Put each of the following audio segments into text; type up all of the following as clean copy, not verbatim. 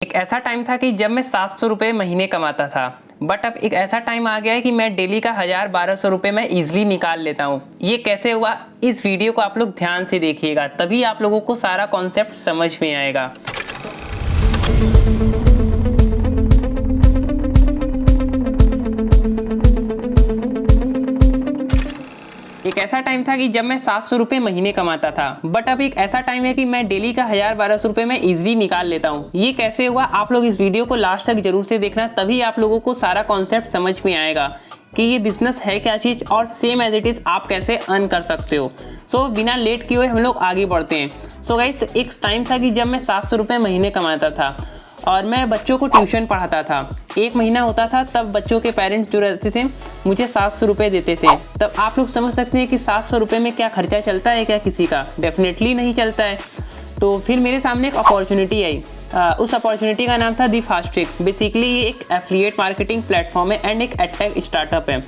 एक ऐसा टाइम था कि जब मैं 700 रुपये महीने कमाता था, बट अब एक ऐसा टाइम आ गया है कि मैं डेली का 1000-1200 रुपये मैं ईजिली निकाल लेता हूँ। ये कैसे हुआ, इस वीडियो को आप लोग ध्यान से देखिएगा, तभी आप लोगों को सारा कॉन्सेप्ट समझ में आएगा। एक ऐसा टाइम था कि जब मैं 700 रुपये महीने कमाता था, बट अब एक ऐसा टाइम है कि मैं डेली का 1000-1200 रुपये मैं इजीली निकाल लेता हूँ। ये कैसे हुआ, आप लोग इस वीडियो को लास्ट तक जरूर से देखना, तभी आप लोगों को सारा कॉन्सेप्ट समझ में आएगा कि ये बिजनेस है क्या चीज़ और सेम एज इट इज़ आप कैसे अर्न कर सकते हो। सो बिना लेट किए हुए हम लोग आगे बढ़ते हैं। सो गाइस, एक टाइम था कि जब मैं 700 रुपये महीने कमाता था और मैं बच्चों को ट्यूशन पढ़ाता था। एक महीना होता था तब बच्चों के पेरेंट्स जो रहते थे मुझे 700 रुपये देते थे। तब आप लोग समझ सकते हैं कि 700 रुपये में क्या खर्चा चलता है क्या किसी का? डेफिनेटली नहीं चलता है। तो फिर मेरे सामने एक अपॉर्चुनिटी आई। उस अपॉर्चुनिटी का नाम था दी फास्ट ट्रिक। बेसिकली ये एक एफिलिएट मार्केटिंग प्लेटफॉर्म है एंड एक एडटेक स्टार्टअप है,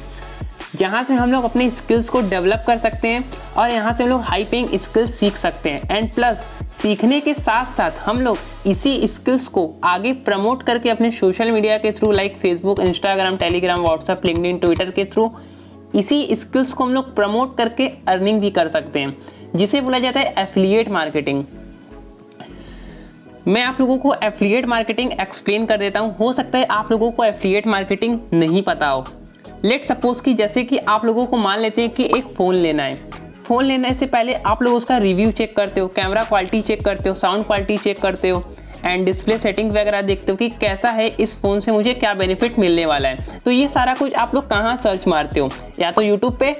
जहाँ से हम लोग अपने स्किल्स को डेवलप कर सकते हैं और यहाँ से हम लोग हाई पेइंग स्किल्स सीख सकते हैं। एंड प्लस सीखने के साथ साथ हम लोग इसी स्किल्स को आगे प्रमोट करके अपने सोशल मीडिया के through like Facebook, Instagram, Telegram, WhatsApp, LinkedIn, Twitter के थ्रू इसी स्किल्स को हम लोग प्रमोट करके अर्निंग भी कर सकते हैं, जिसे बोला जाता है एफिलिएट मार्केटिंग। मैं आप लोगों को एफिलिएट मार्केटिंग एक्सप्लेन कर देता हूँ। हो सकता है आप लोगों को एफिलिएट मार्केटिंग नहीं पता हो। लेट सपोज कि जैसे कि आप लोगों को मान लेते हैं कि एक फ़ोन लेना है। फ़ोन लेने से पहले आप लोग उसका रिव्यू चेक करते हो, कैमरा क्वालिटी चेक करते हो, साउंड क्वालिटी चेक करते हो एंड डिस्प्ले सेटिंग वगैरह देखते हो कि कैसा है, इस फ़ोन से मुझे क्या बेनिफिट मिलने वाला है। तो ये सारा कुछ आप लोग कहाँ सर्च मारते हो, या तो यूट्यूब पे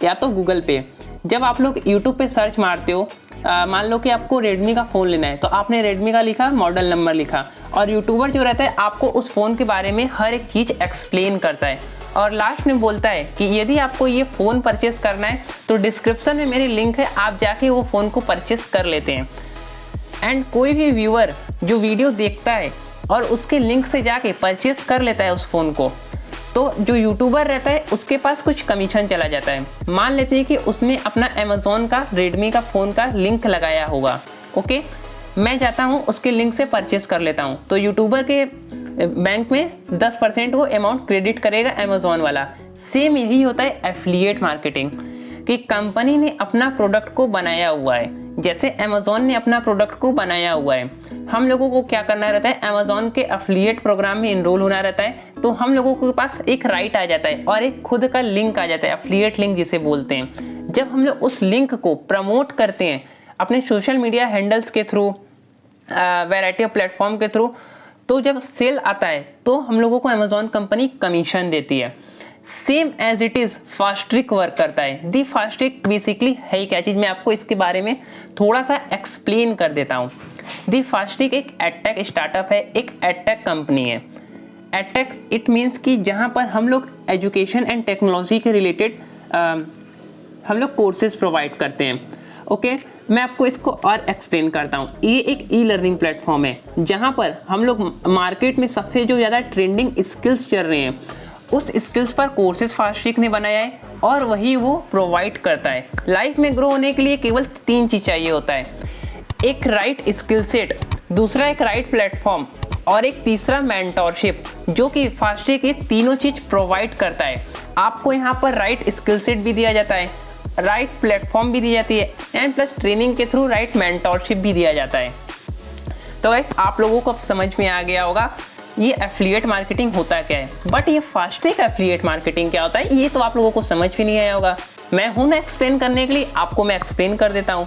या तो गूगल पे। जब आप लोग यूट्यूब पे सर्च मारते हो, मान लो कि आपको रेडमी का फ़ोन लेना है, तो आपने रेडमी का लिखा, मॉडल नंबर लिखा, और यूट्यूबर जो रहता है आपको उस फ़ोन के बारे में हर एक चीज़ एक्सप्लेन करता है और लास्ट में बोलता है कि यदि आपको ये फ़ोन परचेस करना है तो डिस्क्रिप्शन में मेरी लिंक है, आप जाके वो फ़ोन को परचेस कर लेते हैं। एंड कोई भी व्यूअर जो वीडियो देखता है और उसके लिंक से जाके परचेस कर लेता है उस फ़ोन को, तो जो यूट्यूबर रहता है उसके पास कुछ कमीशन चला जाता है। मान लेते हैं कि उसने अपना अमेज़ॉन का रेडमी का फ़ोन का लिंक लगाया होगा। ओके, मैं जाता हूँ उसके लिंक से परचेस कर लेता हूँ, तो यूट्यूबर के बैंक में 10% वो अमाउंट क्रेडिट करेगा अमेज़ॉन वाला। सेम यही होता है एफिलिएट मार्केटिंग, कि कंपनी ने अपना प्रोडक्ट को बनाया हुआ है, जैसे अमेज़ॉन ने अपना प्रोडक्ट को बनाया हुआ है। हम लोगों को क्या करना रहता है, अमेज़ॉन के एफिलिएट प्रोग्राम में इनरोल होना रहता है, तो हम लोगों के पास एक राइट आ जाता है और एक खुद का लिंक आ जाता है, एफिलिएट लिंक जिसे बोलते हैं। जब हम लोग उस लिंक को प्रमोट करते हैं अपने सोशल मीडिया हैंडल्स के थ्रू, वैरायटी ऑफ प्लेटफॉर्म के थ्रू, तो जब सेल आता है तो हम लोगों को अमेज़ॉन कंपनी कमीशन देती है। Same as it is fast trick work करता है। दी फास्ट ट्रिक बेसिकली है क्या चीज़, मैं आपको इसके बारे में थोड़ा सा एक्सप्लेन कर देता हूँ। दी फास्ट ट्रिक एक एडटेक स्टार्टअप है, एक एडटेक कंपनी है। एडटेक इट मीन्स कि जहाँ पर हम लोग एजुकेशन एंड टेक्नोलॉजी के रिलेटेड हम लोग कोर्सेज प्रोवाइड करते हैं। ओके, मैं आपको इसको और एक्सप्लेन करता हूँ। ये एक ई लर्निंग प्लेटफॉर्म है जहाँ पर हम लोग मार्केट में सबसे जो ज़्यादा ट्रेंडिंग स्किल्स चल रहे हैं उस स्किल्स पर कोर्सेज फास्ट ट्रिक ने बनाया है और वही वो प्रोवाइड करता है। लाइफ में ग्रो होने के लिए केवल 3 चीज़ चाहिए होता है, एक राइट स्किल सेट, दूसरा एक राइट प्लेटफॉर्म और एक तीसरा मेंटोरशिप, जो कि फास्ट ट्रिक ये तीनों चीज़ प्रोवाइड करता है। आपको यहाँ पर राइट स्किल सेट भी दिया जाता है, राइट प्लेटफॉर्म भी दी जाती है एंड प्लस ट्रेनिंग के थ्रू राइट मेंटोरशिप भी दिया जाता है। तो गाइस, आप लोगों को अब समझ में आ गया होगा ये एफिलिएट मार्केटिंग होता क्या है। बट ये फास्ट ट्रिक एफिलिएट मार्केटिंग क्या होता है ये तो आप लोगों को समझ भी नहीं आया होगा। मैं हूं ना एक्सप्लेन करने के लिए, आपको मैं एक्सप्लेन कर देता हूँ।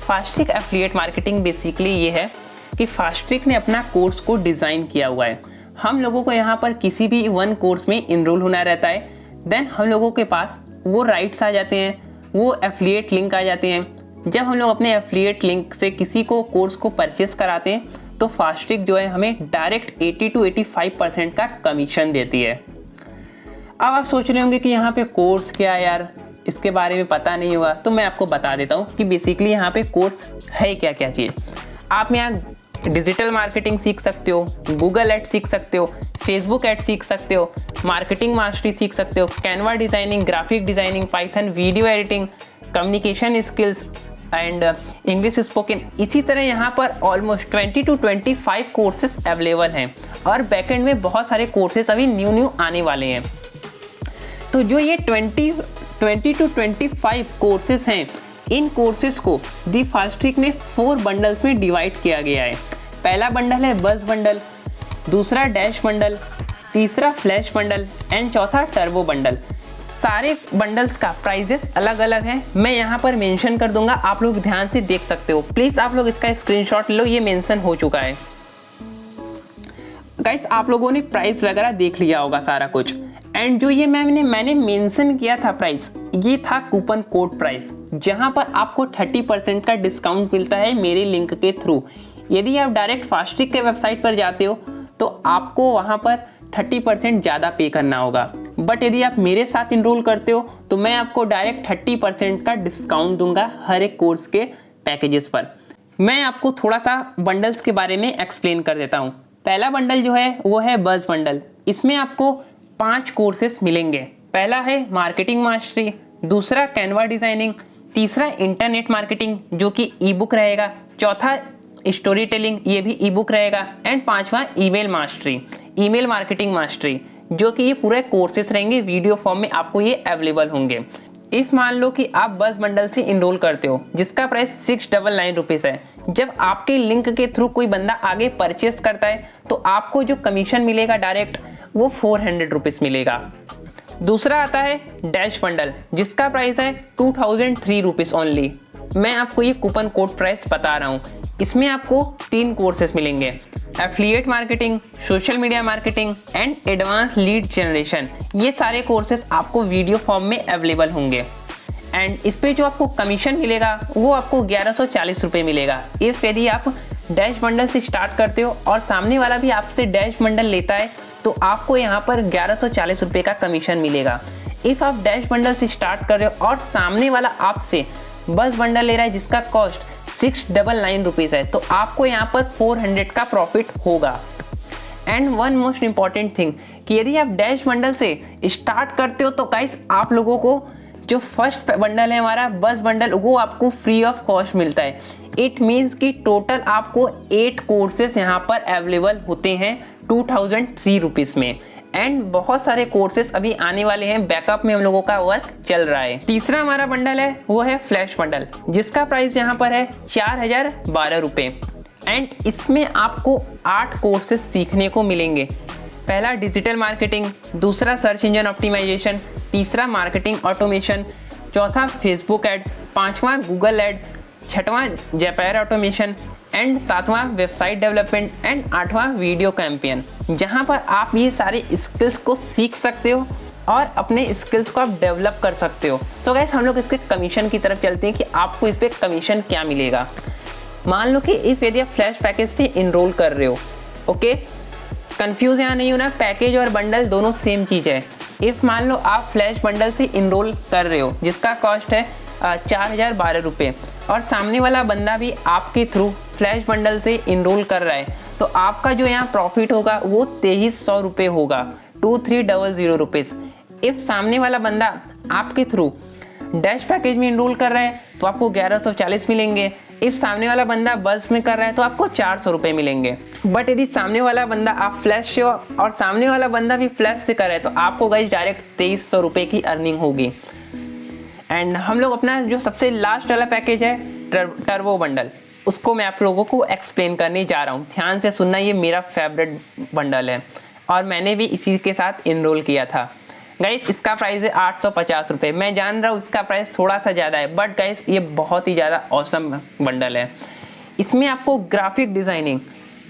Fast trick affiliate marketing basically ये है कि फास्ट ट्रिक ने अपना कोर्स को डिज़ाइन किया हुआ है। हम लोगों को यहाँ पर किसी भी वन कोर्स में इनरोल होना रहता है, देन हम लोगों के पास वो राइट्स आ जाते हैं, वो एफिलिएट लिंक आ जाते हैं। जब हम लोग अपने एफिलिएट लिंक से किसी को कोर्स को परचेस कराते हैं तो फास्ट ट्रिक जो है हमें डायरेक्ट 80 to 85% का कमीशन देती है। अब आप सोच रहे होंगे कि यहाँ पे कोर्स क्या है यार, इसके बारे में पता नहीं होगा, तो मैं आपको बता देता हूँ कि बेसिकली यहाँ पे कोर्स है क्या क्या चीज़। आप यहाँ डिजिटल मार्केटिंग सीख सकते हो, गूगल एड सीख सकते हो, फेसबुक एड सीख सकते हो, मार्केटिंग मास्टरी सीख सकते हो, Canva designing, graphic designing, Python video editing, communication skills, and English spoken. इसी तरह यहाँ पर ऑलमोस्ट 20 to 25 कोर्सेज अवेलेबल हैं और बैकएंड में बहुत सारे कोर्सेज अभी न्यू आने वाले हैं। तो जो ये 20 to 25 कोर्सेज हैं, इन कोर्सेज को दी फास्ट ट्रिक ने 4 बंडल्स में डिवाइड किया गया है। पहला बंडल है बज़ बंडल, दूसरा डैश बंडल, तीसरा फ्लैश बंडल एंड चौथा टर्बो बंडल। सारे बंडल्स का प्राइजेस अलग अलग हैं, मैं यहाँ पर मेंशन कर दूंगा, आप लोग ध्यान से देख सकते हो। प्लीज़ आप लोग इसका स्क्रीनशॉट लो, ये मेंशन हो चुका है। गाइस आप लोगों ने प्राइस वगैरह देख लिया होगा सारा कुछ। एंड जो ये मैंने मेंशन किया था प्राइस, ये था कूपन कोड प्राइस, जहां पर आपको 30% का डिस्काउंट मिलता है मेरे लिंक के थ्रू। यदि आप डायरेक्ट फास्ट ट्रिक के वेबसाइट पर जाते हो तो आपको वहां पर 30% ज़्यादा पे करना होगा, बट यदि आप मेरे साथ इनरोल करते हो तो मैं आपको डायरेक्ट 30% का डिस्काउंट दूंगा हर एक कोर्स के पैकेजेस पर। मैं आपको थोड़ा सा बंडल्स के बारे में एक्सप्लेन कर देता हूँ। पहला बंडल जो है वो है बज़ बंडल। इसमें आपको 5 कोर्सेस मिलेंगे। पहला है मार्केटिंग मास्टरी, दूसरा कैनवा डिज़ाइनिंग, तीसरा इंटरनेट मार्केटिंग जो कि ई बुक रहेगा, चौथा स्टोरी टेलिंग, ये भी ई बुक रहेगा, एंड पांचवा email mastery, email marketing mastery, जो कि ये पूरे कोर्सेस रहेंगे, वीडियो फॉर्म में आपको ये अवेलेबल होंगे। इफ़ मान लो कि आप बज़ बंडल से इनरोल करते हो जिसका प्राइस 699 रुपीज़ है, जब आपके लिंक के थ्रू कोई बंदा आगे परचेस करता है तो आपको जो कमीशन मिलेगा डायरेक्ट वो 400 रुपीज़ मिलेगा। दूसरा आता है डैश बंडल जिसका प्राइस है 2003 रुपीज़ ओनली। मैं आपको ये कूपन कोड प्राइस बता रहा हूँ। इसमें आपको 3 कोर्सेस मिलेंगे, affiliate marketing, social media marketing and advance lead generation. ये सारे कोर्सेस आपको वीडियो फॉर्म में अवेलेबल होंगे। एंड इस पे जो आपको कमीशन मिलेगा वो आपको 1140 रुपये मिलेगा। इफ़ यदि आप डैश बंडल से स्टार्ट करते हो और सामने वाला भी आपसे डैश बंडल लेता है तो आपको यहाँ पर 1140 रुपये का कमीशन मिलेगा। इफ़ आप डैश बंडल से स्टार्ट कर रहे हो और सामने वाला आपसे बज़ बंडल ले रहा है जिसका कॉस्ट 699 रुपीज़ है तो आपको यहाँ पर 400 का प्रॉफिट होगा। And one most important thing कि यदि आप डैश बंडल से स्टार्ट करते हो तो गाइस आप लोगों को जो फर्स्ट बंडल है हमारा बज़ बंडल वो आपको फ्री ऑफ कॉस्ट मिलता है। इट मीन्स कि टोटल आपको 8 कोर्सेस यहाँ पर अवेलेबल होते हैं 2003 रुपीज़ में। एंड बहुत सारे कोर्सेस अभी आने वाले हैं, बैकअप में हम लोगों का वर्क चल रहा है। तीसरा हमारा बंडल है वो है फ्लैश बंडल जिसका प्राइस यहाँ पर है 4012 रुपये। एंड इसमें आपको 8 कोर्सेस सीखने को मिलेंगे। पहला डिजिटल मार्केटिंग, दूसरा सर्च इंजन ऑप्टिमाइजेशन, तीसरा मार्केटिंग ऑटोमेशन, चौथा फेसबुक ऐड, पांचवा गूगल ऐड, छठवां जैपायर ऑटोमेशन एंड सातवां वेबसाइट डेवलपमेंट एंड आठवां वीडियो कैंपेन, जहां पर आप ये सारे स्किल्स को सीख सकते हो और अपने स्किल्स को आप डेवलप कर सकते हो। तो गाइस हम लोग इसके कमीशन की तरफ चलते हैं कि आपको इस पर कमीशन क्या मिलेगा। मान लो कि इफ़ यदि आप फ्लैश पैकेज से इनरोल कर रहे हो, ओके, कंफ्यूज यहाँ नहीं होना, पैकेज और बंडल दोनों सेम चीज़ है। इफ़ मान लो आप फ्लैश बंडल से इनरोल कर रहे हो जिसका कॉस्ट है 4012 रुपये और सामने वाला बंदा भी आपके थ्रू फ्लैश बंडल से इनरोल कर रहा है तो आपका जो यहाँ प्रॉफिट होगा वो 2300 रुपये होगा, 2300 रुपीज़। इफ़ सामने वाला बंदा आपके थ्रू डैश पैकेज में इनरोल कर रहा है तो आपको 1140 मिलेंगे। इफ़ सामने वाला बंदा बस में कर रहा है तो आपको 400 रुपये मिलेंगे। बट यदि सामने वाला बंदा आप फ्लैश से हो और सामने वाला बंदा भी फ्लैश से कर रहा है तो आपको गाइस डायरेक्ट 2300 रुपये की अर्निंग होगी। एंड हम लोग अपना जो सबसे लास्ट वाला पैकेज है टर्बो बंडल, उसको मैं आप लोगों को एक्सप्लेन करने जा रहा हूँ। ध्यान से सुनना, ये मेरा फेवरेट बंडल है और मैंने भी इसी के साथ इनरोल किया था। गाइस इसका प्राइस है 850 रुपये। मैं जान रहा हूँ इसका प्राइस थोड़ा सा ज़्यादा है बट गाइस ये बहुत ही ज़्यादा ऑसम बंडल है। इसमें आपको ग्राफिक डिज़ाइनिंग,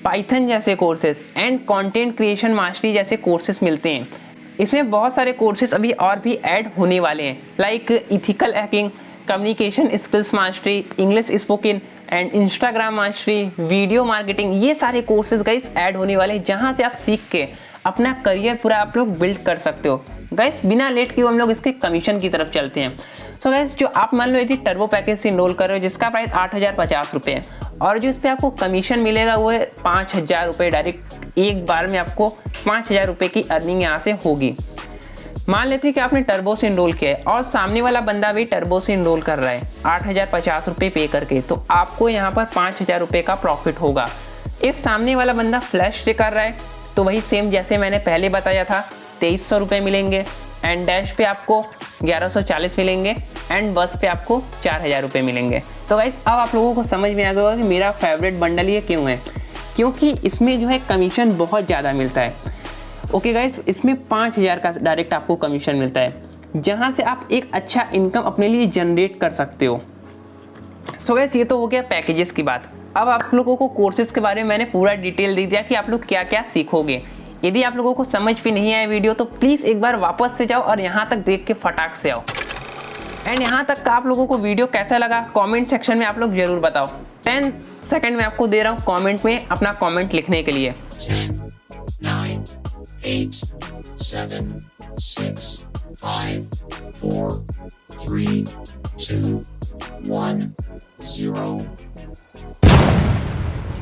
पाइथन जैसे courses and content creation mastery जैसे कोर्सेज मिलते हैं। इसमें बहुत सारे कोर्सेज अभी और भी ऐड होने वाले हैं, like ethical hacking, communication skills mastery, English spoken and Instagram mastery, video marketing. ये सारे कोर्सेज गाइस ऐड होने वाले हैं जहाँ से आप सीख के अपना करियर पूरा आप लोग बिल्ड कर सकते हो। गाइस बिना लेट किए हम लोग इसके कमीशन की तरफ चलते हैं। सो गाइस जो आप मान लो यदि टर्बो पैकेज से इनरोल कर रहे हो जिसका प्राइस 8050 रुपये है और जो इस पर आपको कमीशन मिलेगा वो है 5000 रुपये। डायरेक्ट एक बार में आपको 5000 रुपये की अर्निंग यहाँ से होगी। मान लेते हैं कि आपने टर्बो से इनरोल किया है और सामने वाला बंदा भी टर्बो से इनरोल कर रहा है 8,050 रुपये पे करके, तो आपको यहाँ पर 5,000 रुपये का प्रॉफिट होगा। इफ सामने वाला बंदा फ्लैश से कर रहा है तो वही सेम जैसे मैंने पहले बताया था 2,300 रुपये मिलेंगे, एंड डैश पे आपको 1,140 मिलेंगे, एंड बस पे आपको 4,000 रुपये मिलेंगे। तो गाइस अब आप लोगों को समझ में आ गया होगा कि मेरा फेवरेट बंडल ये क्यों है, क्योंकि इसमें जो है कमीशन बहुत ज़्यादा मिलता है। ओके गाइस, इसमें 5,000 का डायरेक्ट आपको कमीशन मिलता है, जहाँ से आप एक अच्छा इनकम अपने लिए जनरेट कर सकते हो। सो गाइस ये तो हो गया पैकेजेस की बात। अब आप लोगों को कोर्सेज के बारे में मैंने पूरा डिटेल दे दिया कि आप लोग क्या क्या सीखोगे। यदि आप लोगों को समझ भी नहीं आया वीडियो तो प्लीज़ एक बार वापस से जाओ और यहाँ तक देख के फटाक से आओ। एंड यहाँ तक का आप लोगों को वीडियो कैसा लगा कमेंट सेक्शन में आप लोग जरूर बताओ। 10 सेकंड में आपको दे रहा हूँ कमेंट में अपना कमेंट लिखने के लिए। 10, 9, 8, 7, 6, 5, 4, 3, 2, 1, 0।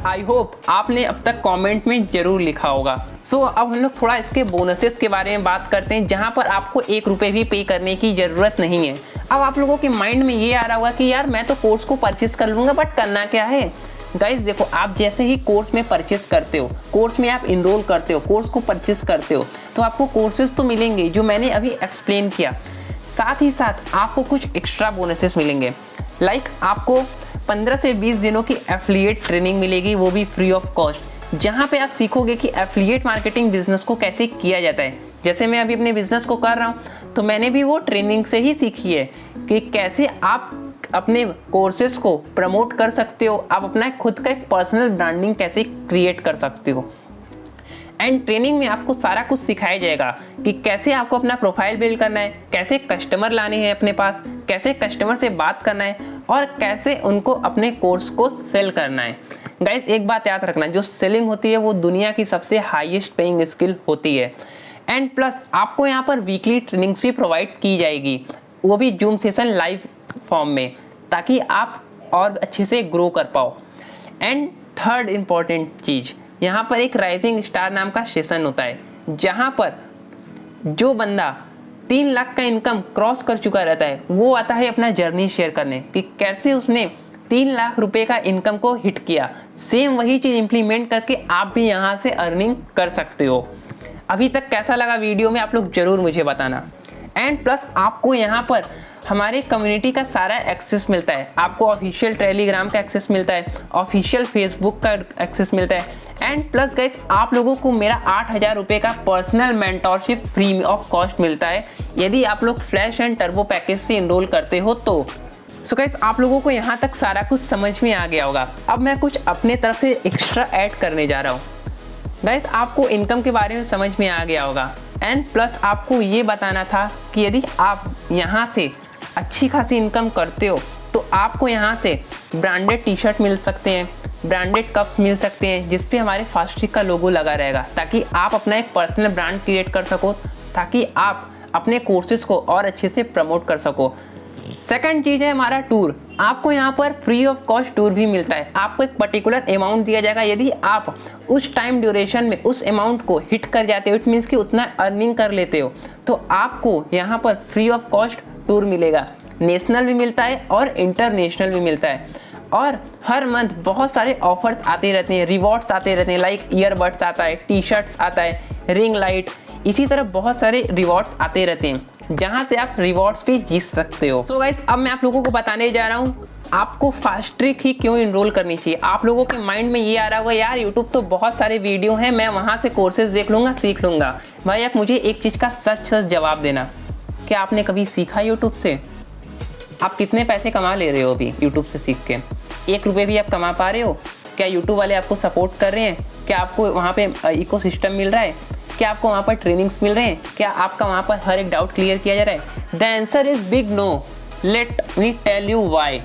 आई होप आपने अब तक कमेंट में जरूर लिखा होगा। सो अब हम लोग थोड़ा इसके बोनसेस के बारे में बात करते हैं, जहां पर आपको 1 रुपये भी पे करने की ज़रूरत नहीं है। अब आप लोगों के माइंड में ये आ रहा होगा कि यार मैं तो कोर्स को परचेस कर लूँगा, बट करना क्या है। गाइस देखो, आप जैसे ही कोर्स में परचेस करते हो, कोर्स में आप इनरोल करते हो, कोर्स को परचेस करते हो, तो आपको कोर्सेज तो मिलेंगे जो मैंने अभी एक्सप्लेन किया। साथ ही साथ आपको कुछ एक्स्ट्रा बोनसेस मिलेंगे। लाइक आपको 15 से 20 दिनों की एफिलिएट ट्रेनिंग मिलेगी, वो भी फ्री ऑफ कॉस्ट, जहाँ पे आप सीखोगे कि एफिलिएट मार्केटिंग बिजनेस को कैसे किया जाता है। जैसे मैं अभी अपने बिजनेस को कर रहा हूँ तो मैंने भी वो ट्रेनिंग से ही सीखी है कि कैसे आप अपने कोर्सेज को प्रमोट कर सकते हो, आप अपना खुद का एक पर्सनल ब्रांडिंग कैसे क्रिएट कर सकते हो। एंड ट्रेनिंग में आपको सारा कुछ सिखाया जाएगा कि कैसे आपको अपना प्रोफाइल बिल्ड करना है, कैसे कस्टमर लाने हैं अपने पास, कैसे कस्टमर से बात करना है और कैसे उनको अपने कोर्स को सेल करना है। गाइस एक बात याद रखना, जो सेलिंग होती है वो दुनिया की सबसे हाईएस्ट पेइंग स्किल होती है। एंड प्लस आपको यहाँ पर वीकली ट्रेनिंग्स भी प्रोवाइड की जाएगी, वो भी जूम सेशन लाइव फॉर्म में, ताकि आप और अच्छे से ग्रो कर पाओ। एंड थर्ड इम्पॉर्टेंट चीज़, यहाँ पर एक राइजिंग स्टार नाम का सेशन होता है, जहाँ पर जो बंदा 3 लाख का इनकम क्रॉस कर चुका रहता है वो आता है अपना जर्नी शेयर करने कि कैसे उसने 3 लाख रुपए का इनकम को हिट किया। सेम वही चीज़ इम्प्लीमेंट करके आप भी यहाँ से अर्निंग कर सकते हो। अभी तक कैसा लगा वीडियो में आप लोग ज़रूर मुझे बताना। एंड प्लस आपको यहाँ पर हमारे कम्युनिटी का सारा एक्सेस मिलता है, आपको ऑफिशियल टेलीग्राम का एक्सेस मिलता है, ऑफिशियल फेसबुक का एक्सेस मिलता है। एंड प्लस गाइस आप लोगों को मेरा 8,000 रुपये का personal mentorship free of cost मिलता है, यदि आप लोग फ्लैश एंड टर्बो पैकेज से इनरोल करते हो तो। सो गाइस आप लोगों को यहाँ तक सारा कुछ समझ में आ गया होगा। अब मैं कुछ अपने तरफ से एक्स्ट्रा ऐड करने जा रहा हूँ। गाइस आपको इनकम के बारे में समझ में आ गया होगा। एंड प्लस आपको ये बताना था कि यदि आप यहाँ से अच्छी खासी इनकम करते हो तो आपको यहाँ से ब्रांडेड टी शर्ट मिल सकते हैं, ब्रांडेड कप्स मिल सकते हैं जिस पे हमारे फास्ट्रिक का लोगो लगा रहेगा, ताकि आप अपना एक पर्सनल ब्रांड क्रिएट कर सको, ताकि आप अपने कोर्सेज को और अच्छे से प्रमोट कर सको। सेकंड चीज़ है हमारा टूर। आपको यहाँ पर फ्री ऑफ कॉस्ट टूर भी मिलता है। आपको एक पर्टिकुलर अमाउंट दिया जाएगा, यदि आप उस टाइम ड्यूरेशन में उस अमाउंट को हिट कर जाते हो, इट मीन्स कि उतना अर्निंग कर लेते हो, तो आपको यहाँ पर फ्री ऑफ कॉस्ट टूर मिलेगा। नेशनल भी मिलता है और इंटरनेशनल भी मिलता है। और हर मंथ बहुत सारे ऑफर्स आते रहते हैं, रिवॉर्ड्स आते रहते हैं, लाइक ईयरबड्स आता है, टी शर्ट्स आता है, रिंग लाइट, इसी तरह बहुत सारे रिवॉर्ड्स आते रहते हैं जहां से आप रिवॉर्ड्स भी जीत सकते हो। सो गाइस अब मैं आप लोगों को बताने जा रहा हूं आपको फास्ट्रिक ही क्यों इनरोल करनी चाहिए। आप लोगों के माइंड में ये आ रहा होगा यार यूट्यूब तो बहुत सारे वीडियो हैं, मैं वहां से कोर्सेज देख लूँगा, सीख लूँगा। भाई आप मुझे एक चीज़ का सच सच जवाब देना, क्या आपने कभी सीखा यूट्यूब से? आप कितने पैसे कमा ले रहे हो अभी यूट्यूब से सीख के? 1 रुपये भी आप कमा पा रहे हो? क्या यूट्यूब वाले आपको सपोर्ट कर रहे हैं? क्या आपको वहाँ पे इकोसिस्टम मिल रहा है? क्या आपको वहाँ पर ट्रेनिंग्स मिल रहे हैं? क्या आपका वहाँ पर हर एक डाउट क्लियर किया जा रहा है? The answer is big no. Let me tell you why.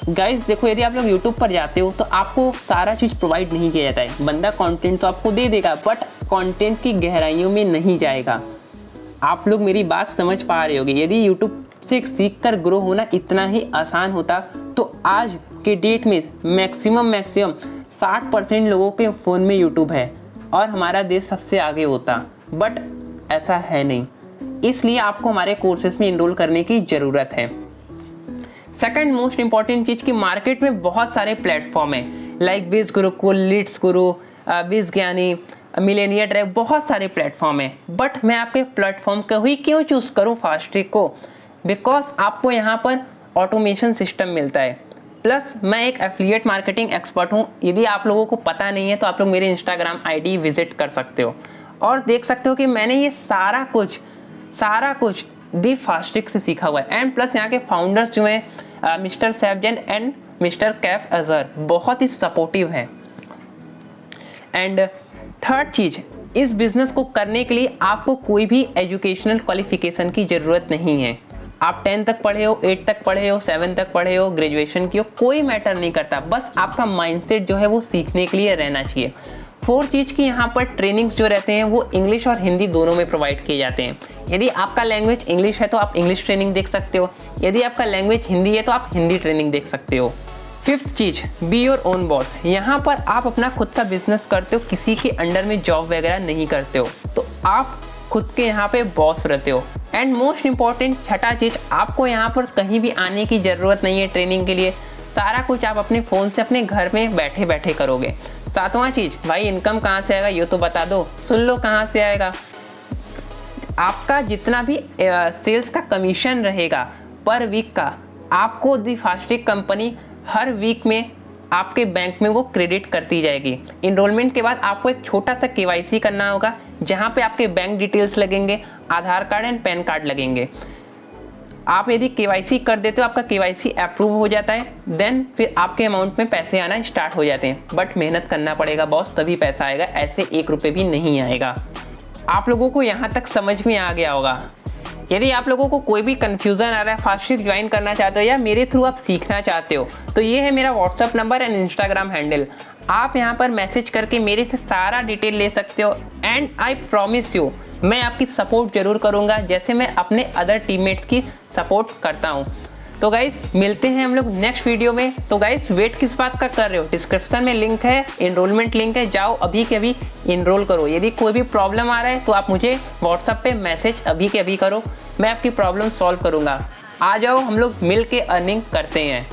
Guys देखो, यदि आप लोग यूट्यूब पर जाते हो तो आपको सारा चीज़ प्रोवाइड नहीं किया जाता है। बंदा कंटेंट तो आपको दे देगा बट कंटेंट की गहराइयों में नहीं जाएगा। आप लोग मेरी बात समझ पा रहे होगे। यदि यूट्यूब से सीख कर ग्रो होना इतना ही आसान होता तो आज के डेट में मैक्सिमम 60% लोगों के फ़ोन में यूट्यूब है और हमारा देश सबसे आगे होता, बट ऐसा है नहीं। इसलिए आपको हमारे कोर्सेज में इनरोल करने की ज़रूरत है। सेकंड मोस्ट इंपॉर्टेंट चीज़ कि मार्केट में बहुत सारे प्लेटफॉर्म हैं लाइक बिज गुरुकुल, लीड्स गुरु, बिज ज्ञानी, मिलेनिया ड्राइव, बहुत सारे प्लेटफॉर्म हैं। बट मैं आपके प्लेटफॉर्म को ही क्यों चूज़ करूँ फास्ट्रिक को? बिकॉज आपको यहाँ पर ऑटोमेशन सिस्टम मिलता है, प्लस मैं एक एफिलिएट मार्केटिंग एक्सपर्ट हूँ। यदि आप लोगों को पता नहीं है तो आप लोग मेरे इंस्टाग्राम आईडी विजिट कर सकते हो और देख सकते हो कि मैंने ये सारा कुछ दी फास्ट्रिक से सीखा हुआ है। एंड प्लस यहाँ के फाउंडर्स जो हैं mister Saifjan and mister Kaif Azhar बहुत ही सपोर्टिव हैं। एंड थर्ड चीज़, इस बिज़नेस को करने के लिए आपको कोई भी एजुकेशनल क्वालिफिकेशन की ज़रूरत नहीं है। आप 10 तक पढ़े हो, 8 तक पढ़े हो, 7 तक पढ़े हो, ग्रेजुएशन की हो, कोई मैटर नहीं करता। बस आपका माइंडसेट जो है वो सीखने के लिए रहना चाहिए। फोर्थ चीज़ की यहाँ पर ट्रेनिंग्स जो रहते हैं वो इंग्लिश और हिंदी दोनों में प्रोवाइड किए जाते हैं। यदि आपका लैंग्वेज इंग्लिश है तो आप इंग्लिश ट्रेनिंग देख सकते हो, यदि आपका लैंग्वेज हिंदी है तो आप हिंदी ट्रेनिंग देख सकते हो। Fifth cheese, be your own boss. यहाँ पर आप अपना खुद का बिजनेस करते हो, किसी के अंडर में जॉब वगैरह नहीं करते हो, तो आप खुद के यहाँ पे बॉस रहते हो। एंड मोस्ट इम्पॉर्टेंट छठा चीज़, आपको यहाँ पर कहीं भी आने की ज़रूरत नहीं है ट्रेनिंग के लिए। सारा कुछ आप अपने फ़ोन से अपने घर में बैठे बैठे करोगे। सातवां चीज़, भाई इनकम कहाँ से आएगा ये तो बता दो। सुन लो कहाँ से आएगा। आपका जितना भी सेल्स का कमीशन रहेगा पर वीक का, आपको दी फास्ट्रिक कंपनी हर वीक में आपके बैंक में वो क्रेडिट करती जाएगी। इनरोलमेंट के बाद आपको एक छोटा सा KYC करना होगा जहाँ पे आपके बैंक डिटेल्स लगेंगे, आधार कार्ड एंड पैन कार्ड लगेंगे। आप यदि KYC कर देते हो, आपका KYC अप्रूव हो जाता है, देन फिर आपके अमाउंट में पैसे आना स्टार्ट हो जाते हैं। बट मेहनत करना पड़ेगा बॉस, तभी पैसा आएगा, ऐसे 1 रुपये भी नहीं आएगा। आप लोगों को यहाँ तक समझ में आ गया होगा। यदि आप लोगों को कोई भी कन्फ्यूज़न आ रहा है, फास्ट्रिक ज्वाइन करना चाहते हो या मेरे थ्रू आप सीखना चाहते हो, तो ये है मेरा WhatsApp number and Instagram handle. आप यहाँ पर मैसेज करके मेरे से सारा डिटेल ले सकते हो। एंड आई प्रॉमिस यू, मैं आपकी सपोर्ट ज़रूर करूँगा जैसे मैं अपने अदर टीममेट्स की सपोर्ट करता हूँ। तो गाइस मिलते हैं हम लोग नेक्स्ट वीडियो में। तो गाइस वेट किस बात का कर रहे हो? डिस्क्रिप्शन में लिंक है, इनरोलमेंट लिंक है, जाओ अभी के अभी इनरोल करो। यदि कोई भी प्रॉब्लम आ रहा है तो आप मुझे व्हाट्सएप पे मैसेज अभी के अभी करो, मैं आपकी प्रॉब्लम सॉल्व करूँगा। आ जाओ, हम लोग मिल के अर्निंग करते हैं।